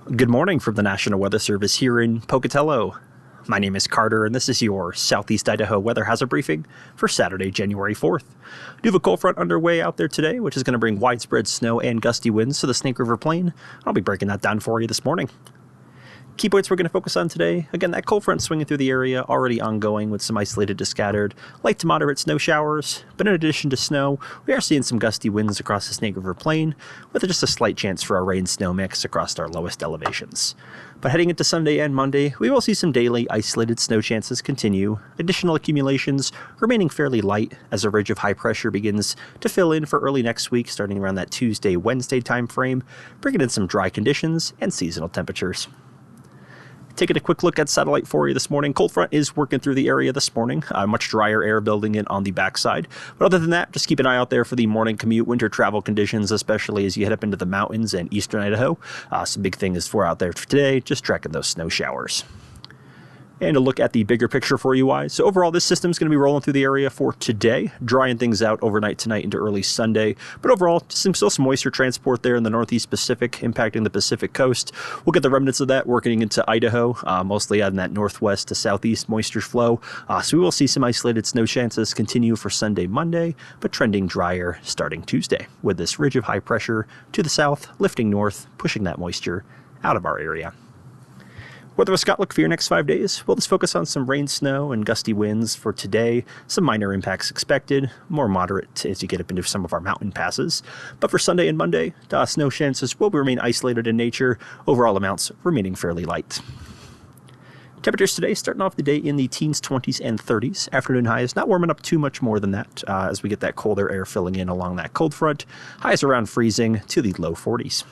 Good morning from the National Weather Service here in Pocatello. My name is Carter, and this is your Southeast Idaho weather hazard briefing for Saturday, January 4th. We have a cold front underway out there today, which is going to bring widespread snow and gusty winds to the Snake River Plain. I'll be breaking that down for you this morning. Key points we're going to focus on today. Again, that cold front swinging through the area, already ongoing with some isolated to scattered light to moderate snow showers. But in addition to snow, we are seeing some gusty winds across the Snake River Plain, with just a slight chance for a rain-snow mix across our lowest elevations. But heading into Sunday and Monday, we will see some daily isolated snow chances continue, additional accumulations remaining fairly light as a ridge of high pressure begins to fill in for early next week, starting around that Tuesday, Wednesday time frame, bringing in some dry conditions and seasonal temperatures. Taking a quick look at satellite for you this morning. Cold front is working through the area this morning. Much drier air building in on the backside. But other than that, just keep an eye out there for the morning commute, winter travel conditions, especially as you head up into the mountains and eastern Idaho. Some big thing is for out there for today, just tracking those snow showers. And a look at the bigger picture for you guys. So overall, this system is going to be rolling through the area for today, drying things out overnight tonight into early Sunday. But overall, still some moisture transport there in the Northeast Pacific, impacting the Pacific coast. We'll get the remnants of that working into Idaho, mostly on that northwest to southeast moisture flow. So we will see some isolated snow chances continue for Sunday, Monday, but trending drier starting Tuesday, with this ridge of high pressure to the south, lifting north, pushing that moisture out of our area. Weather with Scott look for your next 5 days. We'll just focus on some rain, snow, and gusty winds for today. Some minor impacts expected, more moderate as you get up into some of our mountain passes. But for Sunday and Monday, snow chances will remain isolated in nature, overall amounts remaining fairly light. Temperatures today starting off the day in the teens, 20s, and 30s. Afternoon highs not warming up too much more than that as we get that colder air filling in along that cold front. Highs around freezing to the low 40s.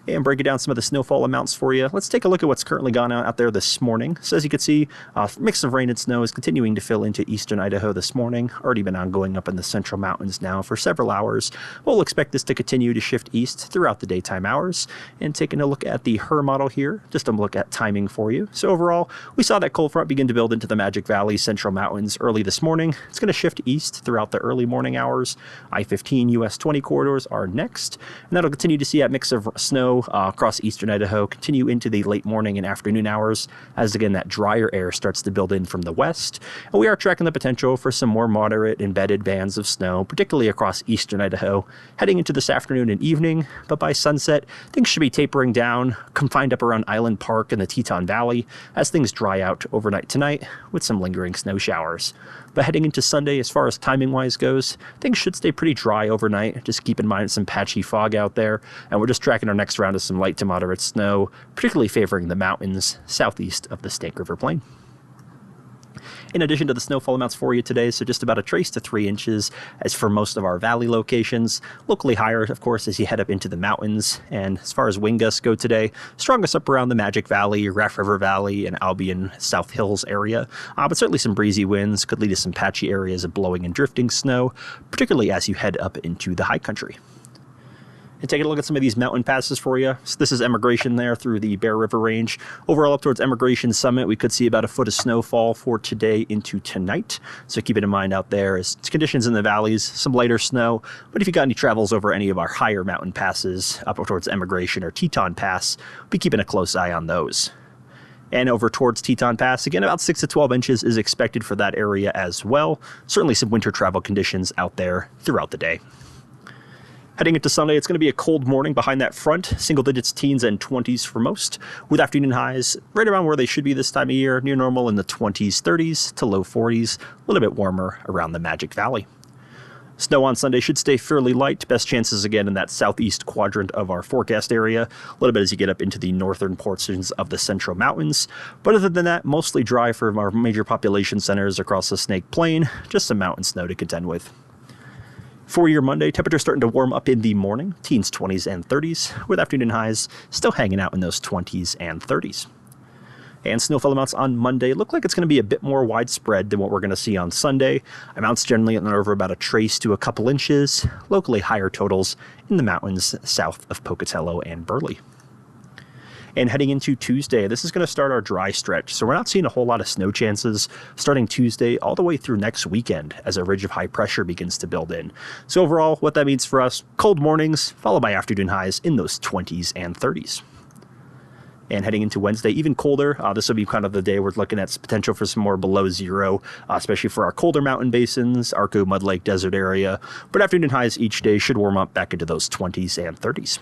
And breaking down some of the snowfall amounts for you. Let's take a look at what's currently gone out there this morning. So as you can see, a mix of rain and snow is continuing to fill into eastern Idaho this morning. Already been ongoing up in the central mountains now for several hours. We'll expect this to continue to shift east throughout the daytime hours. And taking a look at the HER model here, just a look at timing for you. So overall, we saw that cold front begin to build into the Magic Valley central mountains early this morning. It's going to shift east throughout the early morning hours. I-15 US 20 corridors are next. And that'll continue to see that mix of snow across eastern Idaho continue into the late morning and afternoon hours as again that drier air starts to build in from the west. And we are tracking the potential for some more moderate embedded bands of snow, particularly across eastern Idaho, heading into this afternoon and evening. But by sunset, things should be tapering down, confined up around Island Park and the Teton Valley as things dry out overnight tonight with some lingering snow showers. But heading into Sunday, as far as timing-wise goes, things should stay pretty dry overnight. Just keep in mind some patchy fog out there. And we're just tracking our next round of some light to moderate snow, particularly favoring the mountains southeast of the Snake River Plain. In addition to the snowfall amounts for you today, so just about a trace to 3 inches as for most of our valley locations. Locally higher, of course, as you head up into the mountains. And as far as wind gusts go today, strongest up around the Magic Valley, Raft River Valley, and Albion South Hills area. But certainly some breezy winds could lead to some patchy areas of blowing and drifting snow, particularly as you head up into the high country. And taking a look at some of these mountain passes for you. So this is Emigration there through the Bear River Range. Overall up towards Emigration Summit, we could see about a foot of snowfall for today into tonight. So keep it in mind out there as conditions in the valleys, some lighter snow. But if you got any travels over any of our higher mountain passes up towards Emigration or Teton Pass, be keeping a close eye on those. And over towards Teton Pass, again, about 6 to 12 inches is expected for that area as well. Certainly some winter travel conditions out there throughout the day. Heading into Sunday, it's going to be a cold morning behind that front, single digits, teens, and 20s for most, with afternoon highs right around where they should be this time of year, near normal in the 20s, 30s to low 40s, a little bit warmer around the Magic Valley. Snow on Sunday should stay fairly light. Best chances again in that southeast quadrant of our forecast area, a little bit as you get up into the northern portions of the central mountains. But other than that, mostly dry for our major population centers across the Snake Plain, just some mountain snow to contend with. For your Monday, temperatures starting to warm up in the morning, teens, 20s, and 30s, with afternoon highs still hanging out in those 20s and 30s. And snowfall amounts on Monday look like it's going to be a bit more widespread than what we're going to see on Sunday. Amounts generally in over about a trace to a couple inches, locally higher totals in the mountains south of Pocatello and Burley. And heading into Tuesday, this is going to start our dry stretch. So we're not seeing a whole lot of snow chances starting Tuesday all the way through next weekend as a ridge of high pressure begins to build in. So overall, what that means for us, cold mornings followed by afternoon highs in those 20s and 30s. And heading into Wednesday, even colder. This will be kind of the day we're looking at potential for some more below zero, especially for our colder mountain basins, Arco, Mud Lake, desert area. But afternoon highs each day should warm up back into those 20s and 30s.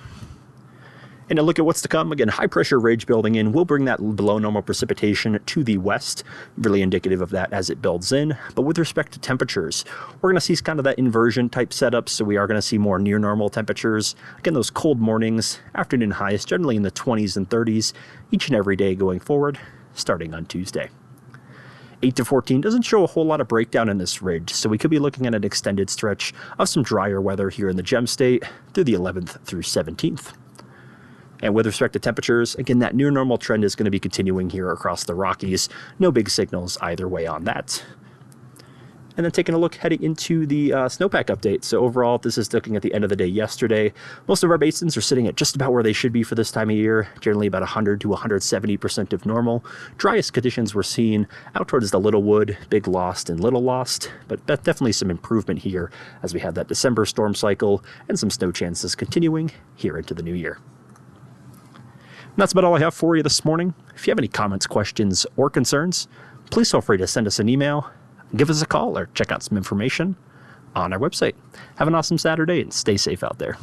And to look at what's to come, again, high pressure ridge building in will bring that below normal precipitation to the west, really indicative of that as it builds in. But with respect to temperatures, we're going to see kind of that inversion type setup, so we are going to see more near normal temperatures. Again, those cold mornings, afternoon highs generally in the 20s and 30s each and every day going forward, starting on Tuesday. 8 to 14 doesn't show a whole lot of breakdown in this ridge, so we could be looking at an extended stretch of some drier weather here in the Gem State through the 11th through 17th. And with respect to temperatures, again, that near normal trend is going to be continuing here across the Rockies. No big signals either way on that. And then taking a look heading into the snowpack update. So overall, this is looking at the end of the day yesterday. Most of our basins are sitting at just about where they should be for this time of year, generally about 100 to 170% of normal. Driest conditions we're seeing out towards the Little Wood, Big Lost, and Little Lost, but definitely some improvement here as we had that December storm cycle and some snow chances continuing here into the new year. And that's about all I have for you this morning. If you have any comments, questions, or concerns, please feel free to send us an email, give us a call, or check out some information on our website. Have an awesome Saturday and stay safe out there.